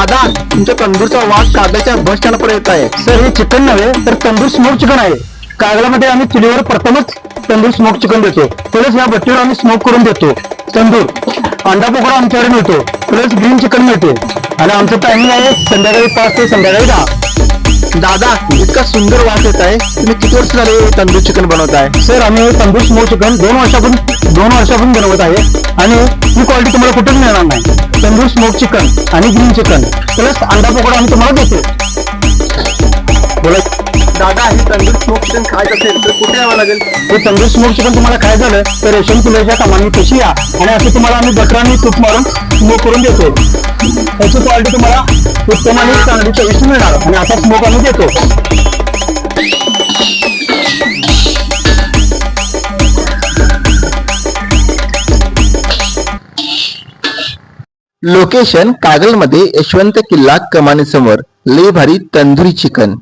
दादा, तुमच्या तंदूरचा वास कागदाच्या बस स्टँड पर्यंत येत आहे. सर हे चिकन नव्हे तर तंदूर स्मोक चिकन आहे. कागलामध्ये आम्ही चुलीवर प्रथमच तंदूर स्मोक चिकन देतो, प्लस या भट्टीवर आम्ही स्मोक करून देतो. तंदूर अंडा पोकळा आमच्याकडे मिळतो, प्लस ग्रीन चिकन मिळते. आणि आमचं टायमिंग आहे संध्याकाळी 5 ते संध्याकाळी 10. दादा, इतका सुंदर वास येत आहे. तुम्ही किती वर्ष झाले तंदूर चिकन बनवताय? सर आम्ही तंदूर स्मोक चिकन 2 वर्षापासून बनवत आहे आणि ही क्वालिटी तुम्हाला कुठेच मिळणार नाही. तंदूर स्मोक चिकन आणि ग्रीन चिकन प्लस अंडा पकोडा आम्ही तुम्हाला देतो. बोला दादा, हे तंदूर स्मोक चिकन खायचं असेल तर कुठे यावं लागेल? हे तंदूर स्मोक चिकन तुम्हाला काय झालं तर रेशन किलोच्या कामाने पेशी या आणि असं तुम्हाला आम्ही बटर आणि तूप मारून स्मोक करून देतो. त्याची क्वालिटी तुम्हाला उत्तम आणि चांगली चविष्ट मिळणार आणि आता स्मोक आम्ही देतो. लोकेशन कागलमध्ये यशवंत किल्ला कमानी समोर लई भारी तंदुरी चिकन.